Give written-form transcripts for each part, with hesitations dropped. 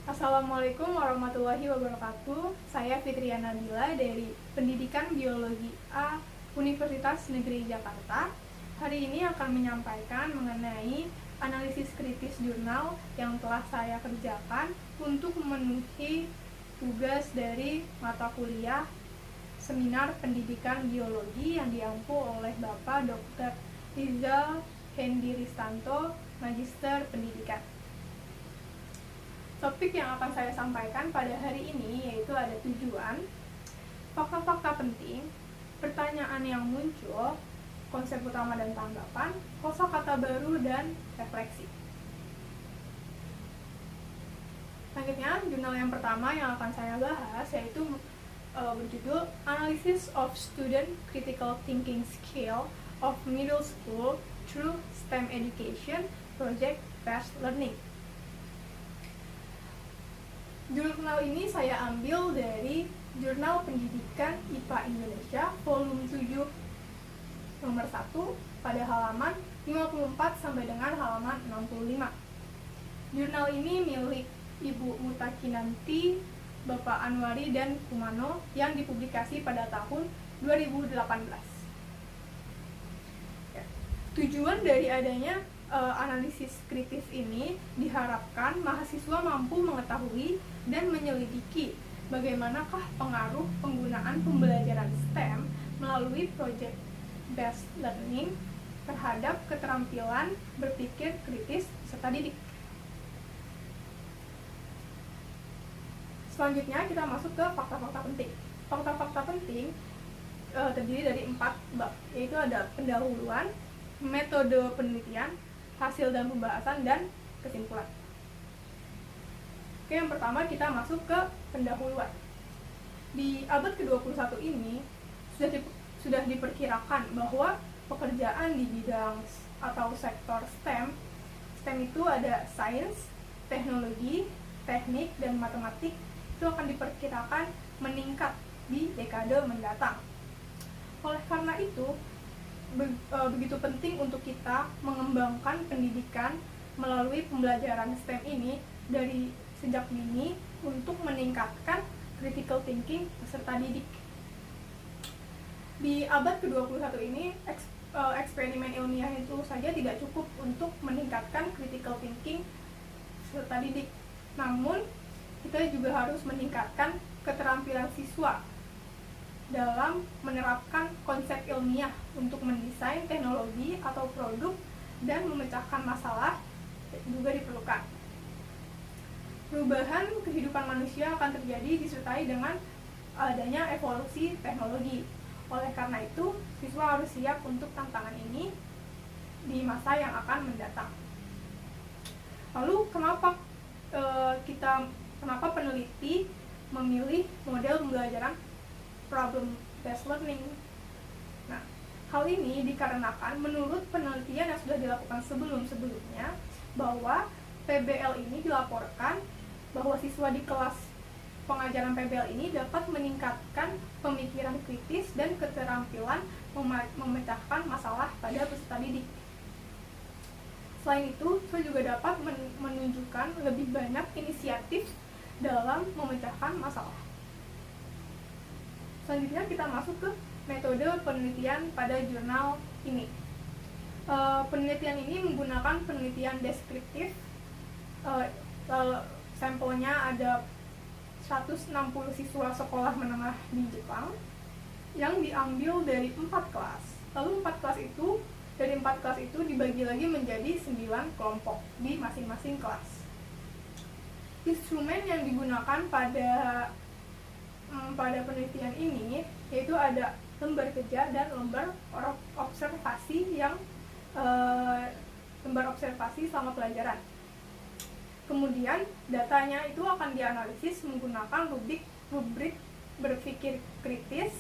Assalamualaikum warahmatullahi wabarakatuh. Saya Fitriana Nabila dari Pendidikan Biologi A Universitas Negeri Jakarta. Hari ini akan menyampaikan mengenai analisis kritis jurnal yang telah saya kerjakan untuk memenuhi tugas dari mata kuliah Seminar Pendidikan Biologi yang diampu oleh Bapak Dr. Rizal Hendi Ristanto, Magister Pendidikan. Topik yang akan saya sampaikan pada hari ini yaitu ada tujuan, fakta-fakta penting, pertanyaan yang muncul, konsep utama dan tanggapan, kosakata baru, dan refleksi. Selanjutnya, jurnal yang pertama yang akan saya bahas yaitu berjudul Analysis of Student Critical Thinking Skill of Middle School Through STEM Education Project Based Learning. Jurnal ini saya ambil dari Jurnal Pendidikan IPA Indonesia volume 7 nomor 1 pada halaman 54 sampai dengan halaman 65. Jurnal ini milik Ibu Mutakinanti, Bapak Anwari, dan Kumano yang dipublikasi pada tahun 2018. Tujuan dari adanya analisis kritis ini diharapkan mahasiswa mampu mengetahui dan menyelidiki bagaimanakah pengaruh penggunaan pembelajaran STEM melalui project based learning terhadap keterampilan berpikir kritis serta didik. Selanjutnya kita masuk ke fakta-fakta penting. Fakta-fakta penting terdiri dari 4 bab, yaitu ada pendahuluan, metode penelitian, hasil dan pembahasan, dan kesimpulan. Oke, yang pertama kita masuk ke pendahuluan. Di abad ke-21 ini sudah diperkirakan bahwa pekerjaan di bidang atau sektor STEM itu ada sains, teknologi, teknik, dan matematik, itu akan diperkirakan meningkat di dekade mendatang. Oleh karena itu, begitu penting untuk kita mengembangkan pendidikan melalui pembelajaran STEM ini dari sejak dini untuk meningkatkan critical thinking peserta didik. Di abad ke-21 ini, eksperimen ilmiah itu saja tidak cukup untuk meningkatkan critical thinking peserta didik. Namun, kita juga harus meningkatkan keterampilan siswa dalam menerapkan konsep ilmiah untuk mendesain teknologi atau produk dan memecahkan masalah juga diperlukan. Perubahan kehidupan manusia akan terjadi disertai dengan adanya evolusi teknologi. Oleh karena itu, siswa harus siap untuk tantangan ini di masa yang akan mendatang. Lalu, kenapa peneliti memilih model pembelajaran problem based learning? Nah, hal ini dikarenakan menurut penelitian yang sudah dilakukan sebelumnya bahwa PBL ini dilaporkan bahwa siswa di kelas pengajaran PBL ini dapat meningkatkan pemikiran kritis dan keterampilan memecahkan masalah pada peserta didik. Selain itu, siswa juga dapat menunjukkan lebih banyak inisiatif dalam memecahkan masalah. Selanjutnya kita masuk ke metode penelitian pada jurnal ini. Penelitian ini menggunakan penelitian deskriptif. Sampelnya ada 160 siswa sekolah menengah di Jepang yang diambil dari 4 kelas. Lalu 4 kelas itu dibagi lagi menjadi 9 kelompok di masing-masing kelas. Instrumen yang digunakan pada penelitian ini yaitu ada lembar kerja dan lembar observasi lembar observasi selama pelajaran. Kemudian datanya itu akan dianalisis menggunakan rubrik berpikir kritis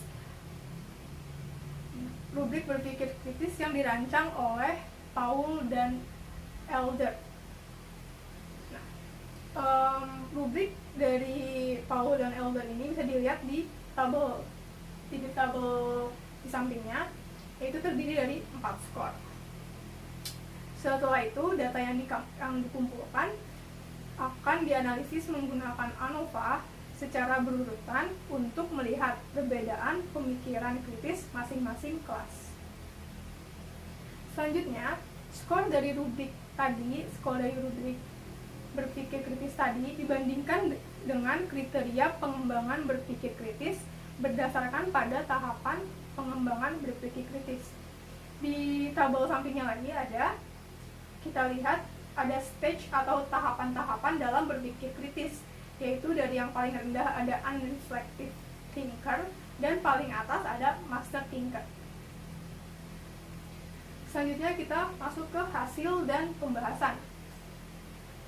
yang dirancang oleh Paul dan Elder. Rubrik dari Paul dan Elder ini bisa dilihat di tabel di sampingnya, yaitu terdiri dari 4 skor. Setelah itu data yang dikumpulkan akan dianalisis menggunakan ANOVA secara berurutan untuk melihat perbedaan pemikiran kritis masing-masing kelas. Selanjutnya, skor dari rubrik berpikir kritis tadi dibandingkan dengan kriteria pengembangan berpikir kritis berdasarkan pada tahapan pengembangan berpikir kritis. Di tabel sampingnya lagi kita lihat ada stage atau tahapan-tahapan dalam berpikir kritis, yaitu dari yang paling rendah ada unreflective thinker dan paling atas ada master thinker. Selanjutnya kita masuk ke hasil dan pembahasan.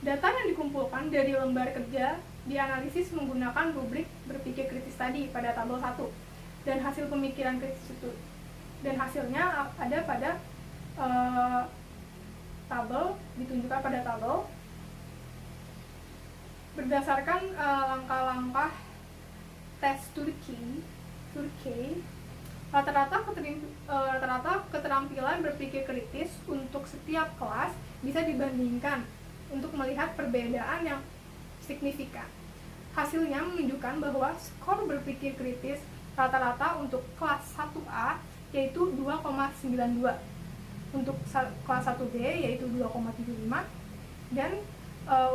Data yang dikumpulkan dari lembar kerja dianalisis menggunakan rubrik berpikir kritis tadi pada tabel 1 dan hasil pemikiran kritis itu. Dan hasilnya ada pada tabel, ditunjukkan pada tabel berdasarkan langkah-langkah tes Turki. Rata-rata keterampilan berpikir kritis untuk setiap kelas bisa dibandingkan untuk melihat perbedaan yang signifikan. Hasilnya menunjukkan bahwa skor berpikir kritis rata-rata untuk kelas 1A yaitu 2,92, untuk kelas 1B yaitu 2,75, dan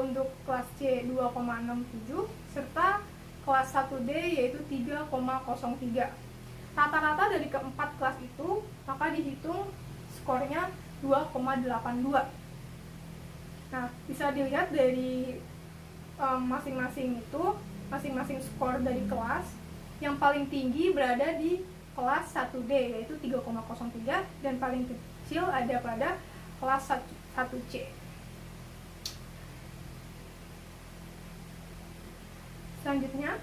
untuk kelas C 2,67, serta kelas 1D yaitu 3,03. Rata-rata dari keempat kelas itu maka dihitung skornya 2,82. Nah, bisa dilihat dari masing-masing skor dari kelas, yang paling tinggi berada di kelas 1D yaitu 3,03 dan paling kecil ada pada kelas 1C. Selanjutnya,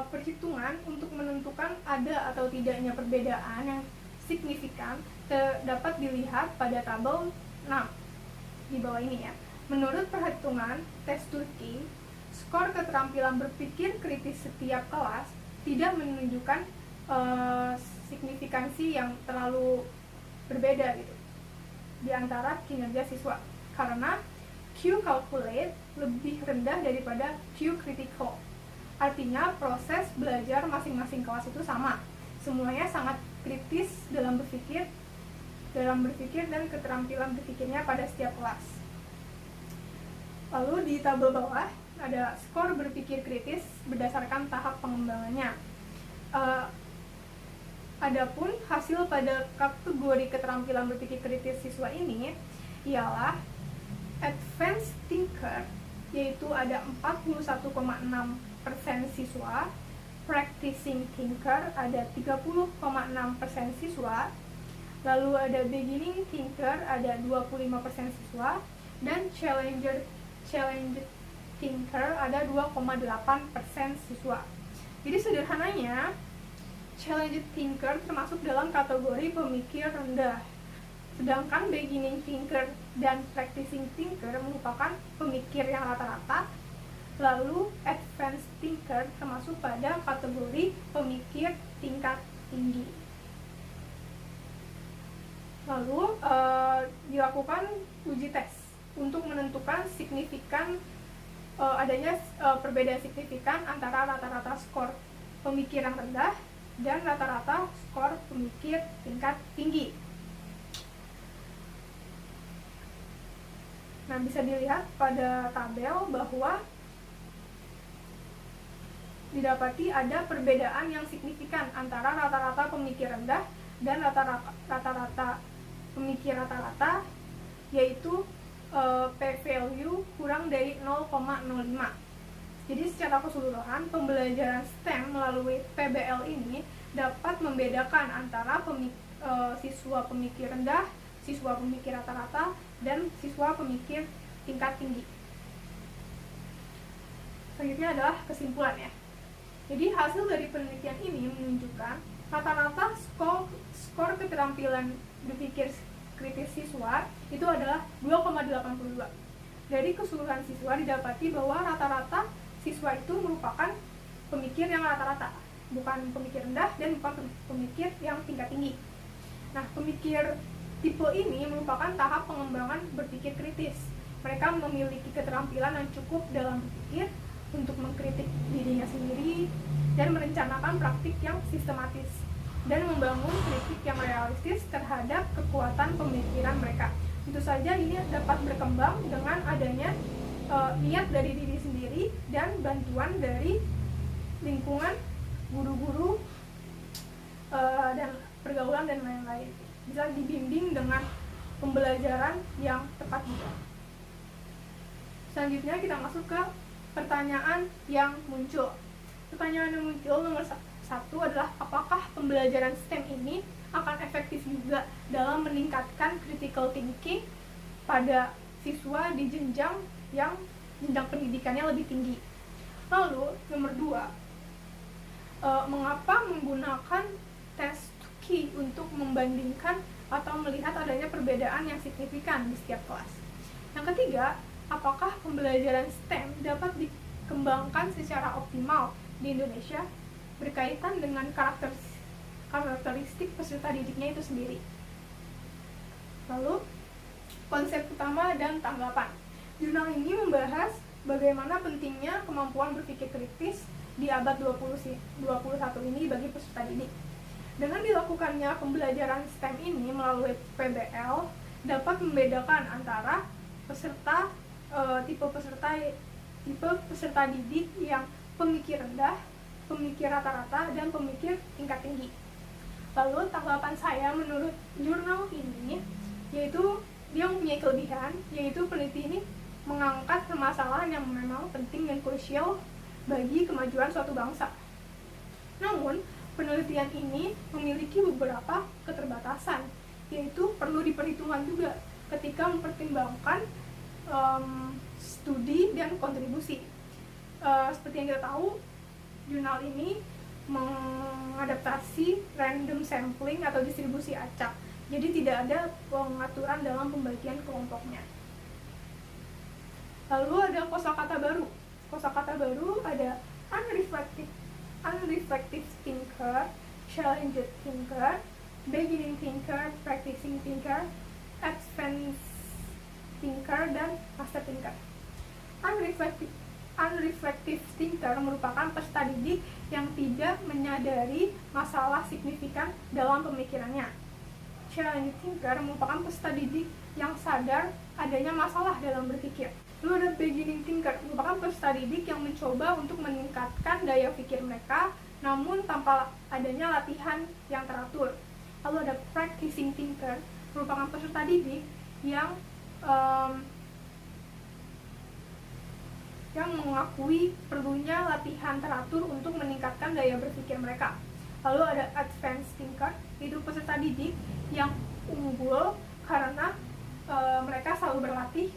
perhitungan untuk menentukan ada atau tidaknya perbedaan yang signifikan dapat dilihat pada tabel 6 di bawah ini ya. Menurut perhitungan tes Turki, skor keterampilan berpikir kritis setiap kelas tidak menunjukkan signifikansi yang terlalu berbeda gitu di antara kinerja siswa, karena Q calculate lebih rendah daripada Q critical. Artinya proses belajar masing-masing kelas itu sama. Semuanya sangat kritis dalam berpikir dan keterampilan berpikirnya pada setiap kelas. Lalu di tabel bawah ada skor berpikir kritis berdasarkan tahap pengembangannya. Adapun hasil pada kategori keterampilan berpikir kritis siswa ini ialah advanced thinker, yaitu ada 41,6% siswa, practicing thinker ada 30,6% siswa, lalu ada beginning thinker ada 25% siswa, dan challenger thinker ada 2,8% siswa. Jadi sederhananya, challenger thinker termasuk dalam kategori pemikir rendah, sedangkan beginning thinker dan practicing thinker merupakan pemikir yang rata-rata. Lalu advanced thinker termasuk pada kategori pemikir tingkat tinggi. Lalu dilakukan uji tes untuk menentukan adanya perbedaan signifikan antara rata-rata skor pemikiran rendah dan rata-rata skor pemikir tingkat tinggi. Nah, bisa dilihat pada tabel bahwa didapati ada perbedaan yang signifikan antara rata-rata pemikir rendah dan rata-rata pemikir rata-rata, yaitu p-value kurang dari 0,05. Jadi secara keseluruhan, pembelajaran STEM melalui PBL ini dapat membedakan antara siswa pemikir rendah, siswa pemikir rata-rata, dan siswa pemikir tingkat tinggi. Selanjutnya adalah kesimpulan ya. Jadi hasil dari penelitian ini menunjukkan rata-rata skor keterampilan berpikir kritis siswa itu adalah 2,82. Dari keseluruhan siswa didapati bahwa rata-rata siswa itu merupakan pemikir yang rata-rata, bukan pemikir rendah dan bukan pemikir yang tingkat tinggi. Nah, pemikir tipe ini merupakan tahap pengembangan berpikir kritis, Mereka memiliki keterampilan yang cukup dalam berpikir, untuk mengkritik dirinya sendiri, dan merencanakan praktik yang sistematis, dan membangun kritik yang realistis terhadap kekuatan pemikiran mereka. Tentu saja ini dapat berkembang dengan adanya niat dari diri sendiri dan bantuan dari lingkungan, guru-guru, dan pergaulan dan lain-lain. Bisa dibimbing dengan pembelajaran yang tepat juga. Selanjutnya kita masuk ke pertanyaan yang muncul. Pertanyaan yang muncul nomor 1 adalah, apakah pembelajaran STEM ini akan efektif juga dalam meningkatkan critical thinking pada siswa di jenjang pendidikannya lebih tinggi. Lalu nomor 2, mengapa menggunakan tes key untuk membandingkan atau melihat adanya perbedaan yang signifikan di setiap kelas. Yang ketiga, apakah pembelajaran STEM dapat dikembangkan secara optimal di Indonesia berkaitan dengan karakteristik peserta didiknya itu sendiri. Lalu, konsep utama dan tanggapan. Jurnal ini membahas bagaimana pentingnya kemampuan berpikir kritis di abad 21 ini bagi peserta didik. Dengan dilakukannya pembelajaran STEM ini melalui PBL dapat membedakan antara tipe peserta didik yang pemikir rendah, pemikir rata-rata, dan pemikir tingkat tinggi. Lalu tanggapan saya menurut jurnal ini yaitu dia mempunyai kelebihan, yaitu peneliti ini mengangkat permasalahan yang memang penting dan krusial bagi kemajuan suatu bangsa. Namun penelitian ini memiliki beberapa keterbatasan, yaitu perlu diperhitungkan juga ketika mempertimbangkan studi dan kontribusi. Seperti yang kita tahu, jurnal ini mengadaptasi random sampling atau distribusi acak, jadi tidak ada pengaturan dalam pembagian kelompoknya. Lalu ada kosakata baru. Kosakata baru ada unreflective thinker, challenged thinker, beginning thinker, practicing thinker, advanced thinker, dan master thinker. Unreflective thinker merupakan peserta didik yang tidak menyadari masalah signifikan dalam pemikirannya. Challenged thinker merupakan peserta didik yang sadar adanya masalah dalam berpikir. Lalu ada beginning thinker, merupakan peserta didik yang mencoba untuk meningkatkan daya pikir mereka, namun tanpa adanya latihan yang teratur. Lalu ada practicing thinker, merupakan peserta didik yang mengakui perlunya latihan teratur untuk meningkatkan daya berpikir mereka. Lalu ada advanced thinker, yaitu peserta didik yang unggul karena mereka selalu berlatih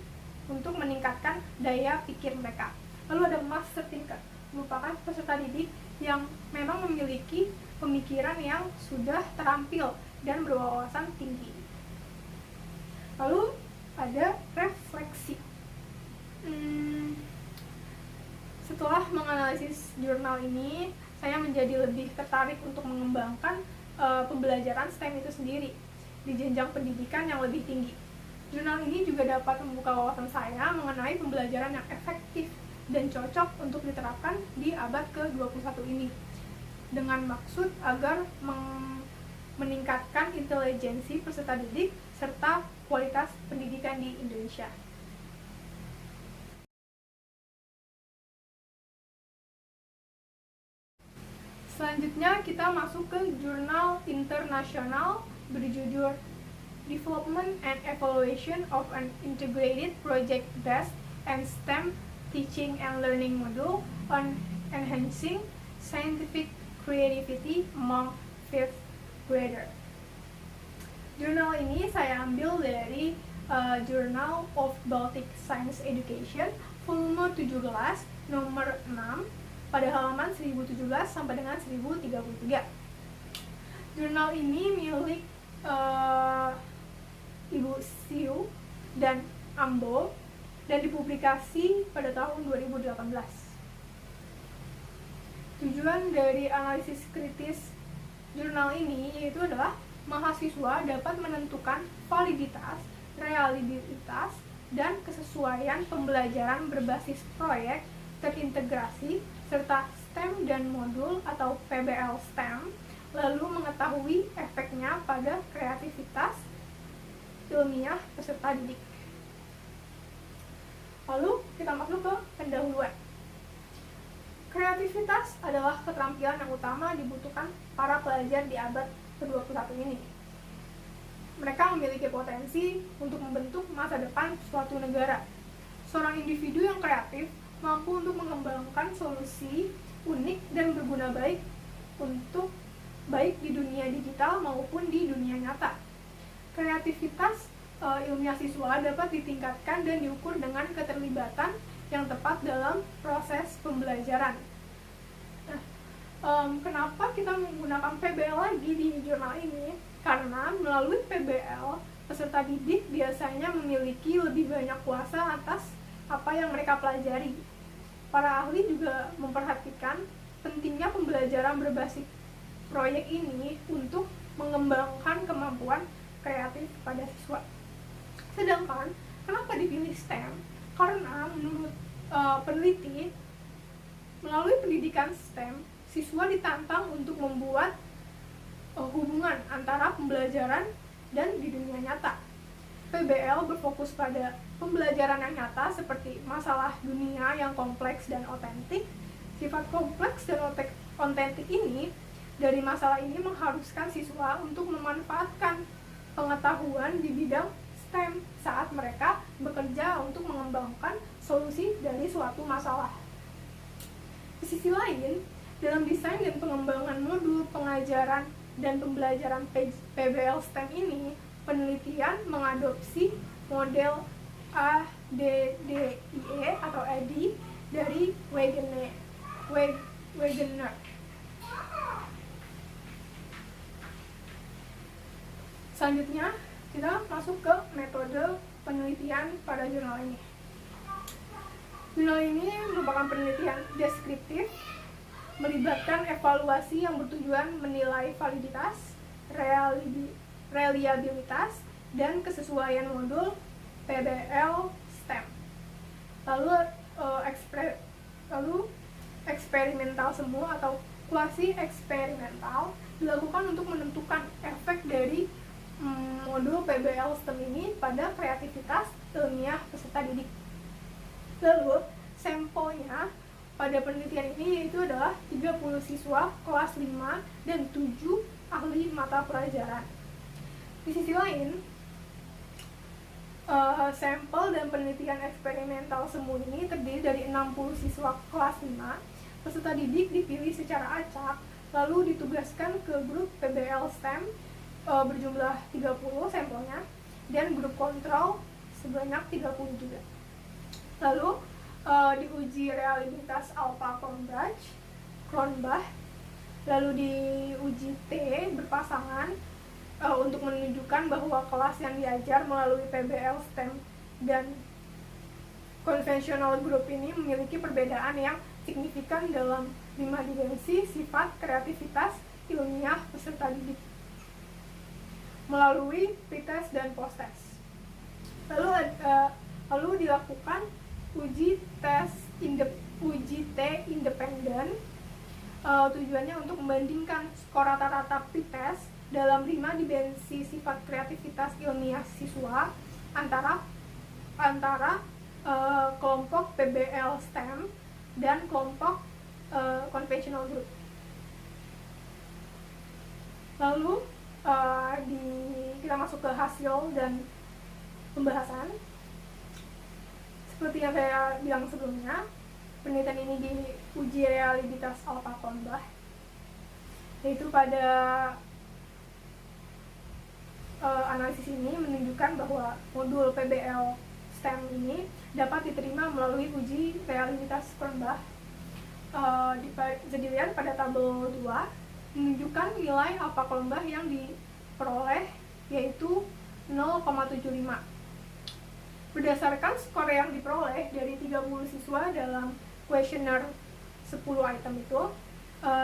untuk meningkatkan daya pikir mereka. Lalu ada master thinker, merupakan peserta didik yang memang memiliki pemikiran yang sudah terampil dan berwawasan tinggi. Lalu ada refleksi. Setelah menganalisis jurnal ini, saya menjadi lebih tertarik untuk mengembangkan pembelajaran STEM itu sendiri di jenjang pendidikan yang lebih tinggi. Jurnal ini juga dapat membuka wawasan saya mengenai pembelajaran yang efektif dan cocok untuk diterapkan di abad ke-21 ini, dengan maksud agar meningkatkan intelijensi peserta didik serta kualitas pendidikan di Indonesia. Selanjutnya kita masuk ke jurnal internasional berjudul Development and Evaluation of an Integrated Project-Based and STEM Teaching and Learning Module on Enhancing Scientific Creativity Among 5th Grader. Jurnal ini saya ambil dari Journal of Baltic Science Education volume 17 nomor 6 pada halaman 1017 sampai dengan 1033. Jurnal ini milik Ibu Siu dan Ambo dan dipublikasi pada tahun 2018. Tujuan dari analisis kritis jurnal ini yaitu adalah mahasiswa dapat menentukan validitas, realitas, dan kesesuaian pembelajaran berbasis proyek terintegrasi, serta STEM dan modul atau PBL STEM, lalu mengetahui efeknya pada kreativitas ilmiah peserta didik. Lalu kita masuk ke pendahuluan. Kreativitas adalah keterampilan yang utama dibutuhkan para pelajar di abad ke-21 ini. Mereka memiliki potensi untuk membentuk masa depan suatu negara. Seorang individu yang kreatif mampu untuk mengembangkan solusi unik dan berguna baik di dunia digital maupun di dunia nyata. Kreativitas ilmiah siswa dapat ditingkatkan dan diukur dengan keterlibatan yang tepat dalam proses pembelajaran. Kenapa kita menggunakan PBL lagi di jurnal ini? Karena melalui PBL, peserta didik biasanya memiliki lebih banyak kuasa atas apa yang mereka pelajari. Para ahli juga memperhatikan pentingnya pembelajaran berbasis proyek ini untuk mengembangkan kemampuan kreatif pada siswa. Sedangkan, kenapa dipilih STEM? Karena menurut peneliti, melalui pendidikan STEM, siswa ditantang untuk membuat hubungan antara pembelajaran dan di dunia nyata. PBL berfokus pada pembelajaran yang nyata seperti masalah dunia yang kompleks dan otentik. Sifat kompleks dan otentik ini dari masalah ini mengharuskan siswa untuk memanfaatkan pengetahuan di bidang STEM saat mereka bekerja untuk mengembangkan solusi dari suatu masalah. Di sisi lain, dalam desain dan pengembangan modul pengajaran dan pembelajaran PBL STEM ini, penelitian mengadopsi model ADDIE atau ADDIE dari Wegener. Selanjutnya, kita masuk ke metode penelitian pada jurnal ini. Jurnal ini merupakan penelitian deskriptif, melibatkan evaluasi yang bertujuan menilai validitas, reliabilitas, dan kesesuaian modul PBL STEM. Lalu eksperimental semu atau kuasi eksperimental dilakukan untuk menentukan efek dari modul PBL STEM ini pada kreativitas ilmiah peserta didik. Lalu sampelnya pada penelitian ini yaitu adalah 30 siswa kelas 5 dan 7 ahli mata pelajaran. Di sisi lain, sampel dan penelitian eksperimental semu ini terdiri dari 60 siswa kelas 5. Peserta didik dipilih secara acak, lalu ditugaskan ke grup PBL STEM berjumlah 30 sampelnya, dan grup kontrol sebanyak 30 juga. Lalu diuji reliabilitas alpha Cronbach, lalu diuji T berpasangan untuk menunjukkan bahwa kelas yang diajar melalui PBL STEM dan konvensional group ini memiliki perbedaan yang signifikan dalam 5 dimensi sifat kreativitas ilmiah peserta didik melalui pretest dan posttest. Lalu dilakukan uji T independen. Tujuannya untuk membandingkan skor rata-rata pretest dalam 5 dimensi sifat kreativitas ilmiah siswa antara kelompok PBL STEM dan kelompok conventional group. Lalu kita masuk ke hasil dan pembahasan. Seperti yang saya bilang sebelumnya, penelitian ini diuji reliabilitas alpha Cronbach, yaitu pada analisis ini menunjukkan bahwa modul PBL STEM ini dapat diterima melalui uji reliabilitas Cronbach. Bisa dilihat pada tabel 2, menunjukkan nilai alpha Cronbach yang diperoleh yaitu 0,75. Berdasarkan skor yang diperoleh dari 30 siswa dalam kuesioner 10 item itu,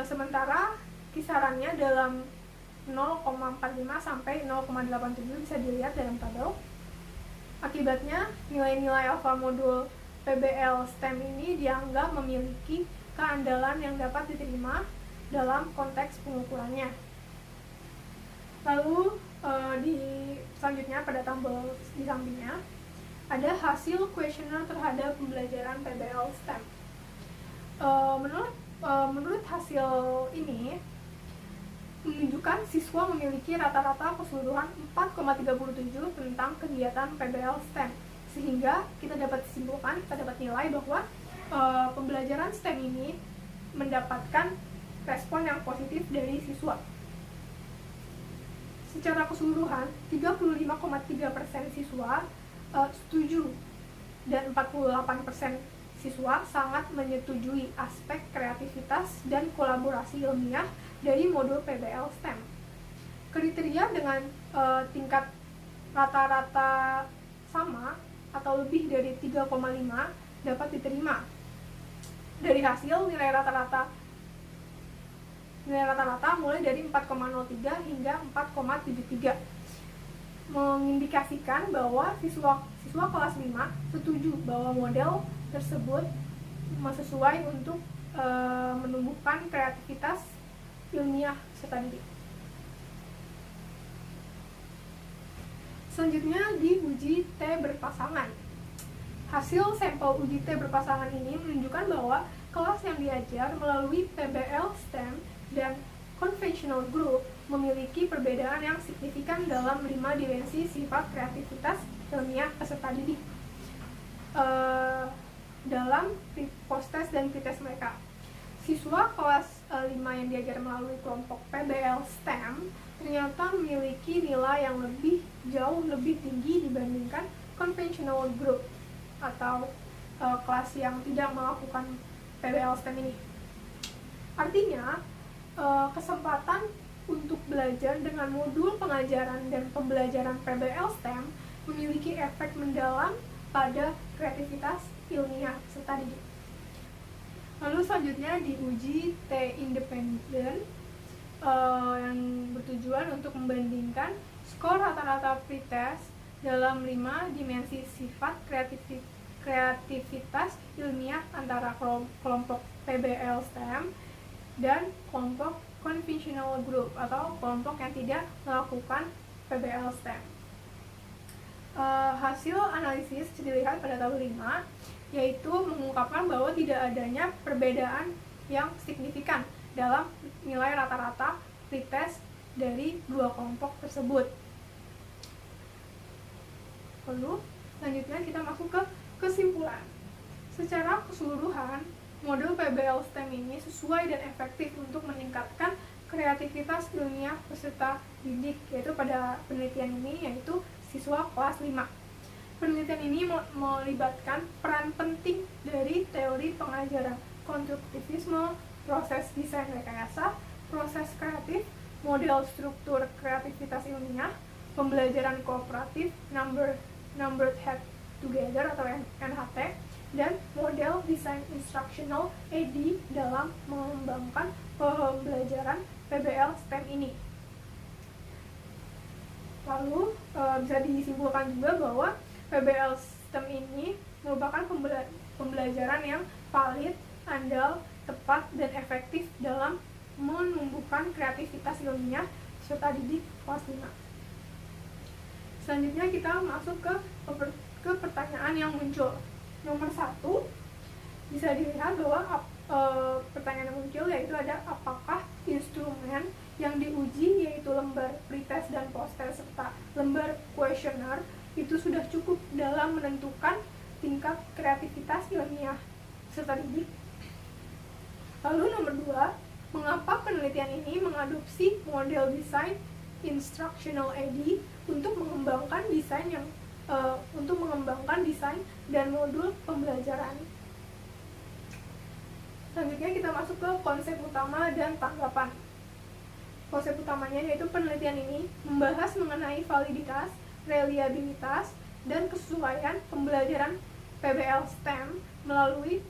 sementara kisarannya dalam 0,45 sampai 0,87 bisa dilihat dalam tabel. Akibatnya, nilai-nilai alfa modul PBL STEM ini dianggap memiliki keandalan yang dapat diterima dalam konteks pengukurannya. Lalu selanjutnya pada tabel di sampingnya ada hasil kuesioner terhadap pembelajaran PBL STEM. Menurut hasil ini menunjukkan siswa memiliki rata-rata keseluruhan 4,37 tentang kegiatan PBL STEM, sehingga kita dapat simpulkan, kita dapat nilai bahwa pembelajaran STEM ini mendapatkan respon yang positif dari siswa. Secara keseluruhan, 35,3% siswa setuju dan 48% siswa sangat menyetujui aspek kreativitas dan kolaborasi ilmiah dari modul PBL STEM. Kriteria dengan tingkat rata-rata sama atau lebih dari 3,5 dapat diterima. Dari hasil nilai rata-rata mulai dari 4,03 hingga 4,73, mengindikasikan bahwa siswa kelas 5 setuju bahwa model tersebut sesuai untuk menumbuhkan kreativitas ilmiah serta didik. Selanjutnya di uji T berpasangan. Hasil sampel uji T berpasangan ini menunjukkan bahwa kelas yang diajar melalui PBL STEM dan conventional group memiliki perbedaan yang signifikan dalam 5 dimensi sifat kreativitas ilmiah peserta didik dalam post-test dan pretest mereka. Siswa kelas 5 yang diajar melalui kelompok PBL STEM ternyata memiliki nilai yang jauh lebih tinggi dibandingkan conventional group atau kelas yang tidak melakukan PBL STEM ini. Artinya, kesempatan untuk belajar dengan modul pengajaran dan pembelajaran PBL STEM memiliki efek mendalam pada kreativitas ilmiah serta didik. Lalu selanjutnya diuji T independen yang bertujuan untuk membandingkan skor rata-rata pretest dalam 5 dimensi sifat kreativitas ilmiah antara kelompok PBL STEM dan kelompok conventional group atau kelompok yang tidak melakukan PBL STEM. Hasil analisis dilihat pada tabel 5, yaitu mengungkapkan bahwa tidak adanya perbedaan yang signifikan dalam nilai rata-rata pretest dari dua kelompok tersebut. Lalu selanjutnya kita masuk ke kesimpulan. Secara keseluruhan, modul PBL STEM ini sesuai dan efektif untuk meningkatkan kreativitas ilmiah peserta didik, yaitu pada penelitian ini yaitu siswa kelas 5. Penelitian ini melibatkan peran penting dari teori pengajaran konstruktivisme, proses desain rekayasa, proses kreatif, model struktur kreativitas ilmiah, pembelajaran kooperatif, numbered head together atau NHT, dan model desain instructional AD dalam mengembangkan pembelajaran PBL STEM ini. Lalu bisa disimpulkan juga bahwa PBL STEM ini merupakan pembelajaran yang valid, andal, tepat, dan efektif dalam menumbuhkan kreativitas ilmiah serta didik kelas 5. Selanjutnya kita masuk ke pertanyaan yang muncul. Nomor 1, bisa dilihat bahwa pertanyaan yang muncul yaitu ada apakah instrumen yang diuji yaitu lembar pretest dan post-test serta lembar kuesioner itu sudah cukup dalam menentukan tingkat kreativitas ilmiah serta didik. Lalu nomor 2, mengapa penelitian ini mengadopsi model desain instructional AD untuk mengembangkan desain dan modul pembelajaran. Selanjutnya kita masuk ke konsep utama dan tanggapan. Konsep utamanya yaitu penelitian ini membahas mengenai validitas, reliabilitas, dan kesesuaian pembelajaran PBL STEM melalui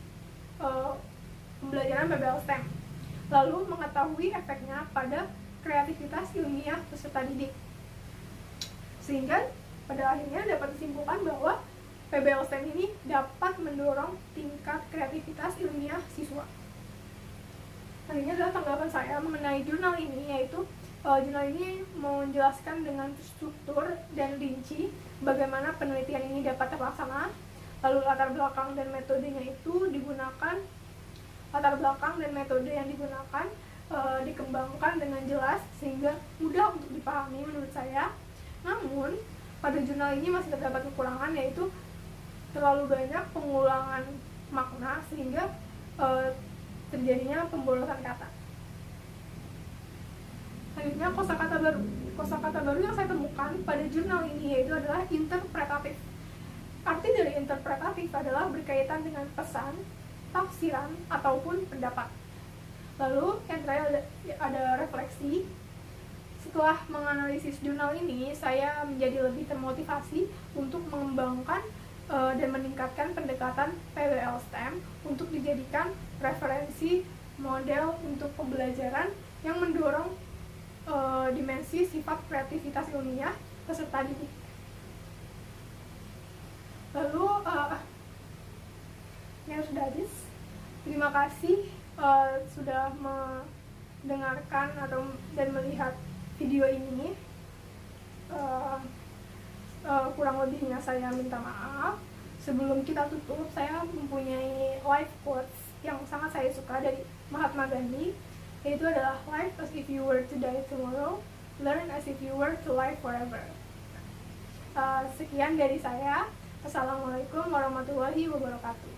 pembelajaran PBL STEM, lalu mengetahui efeknya pada kreativitas ilmiah peserta didik. Sehingga Pada akhirnya dapat disimpulkan bahwa PBL STEM ini dapat mendorong tingkat kreativitas ilmiah siswa. Selanjutnya adalah tanggapan saya mengenai jurnal ini, yaitu jurnal ini menjelaskan dengan struktur dan rinci bagaimana penelitian ini dapat terlaksana, lalu latar belakang dan metodenya itu digunakan, latar belakang dan metode yang digunakan dikembangkan dengan jelas sehingga mudah untuk dipahami menurut saya. Namun pada jurnal ini masih terdapat kekurangan, yaitu terlalu banyak pengulangan makna sehingga terjadinya pemborosan kata. Selanjutnya, kosakata baru yang saya temukan pada jurnal ini yaitu adalah interpretatif. Arti dari interpretatif adalah berkaitan dengan pesan, tafsiran, ataupun pendapat. Lalu yang terakhir ada refleksi. Setelah menganalisis jurnal ini, saya menjadi lebih termotivasi untuk mengembangkan dan meningkatkan pendekatan PBL STEM untuk dijadikan referensi model untuk pembelajaran yang mendorong dimensi sifat kreativitas ilmiah peserta didik. Lalu yang sudah habis. Terima kasih sudah mendengarkan dan melihat video ini. Kurang lebihnya saya minta maaf. Sebelum kita tutup, saya mempunyai life quotes yang sangat saya suka dari Mahatma Gandhi, yaitu adalah life as if you were to die tomorrow, learn as if you were to live forever. Sekian dari saya. Assalamualaikum warahmatullahi wabarakatuh.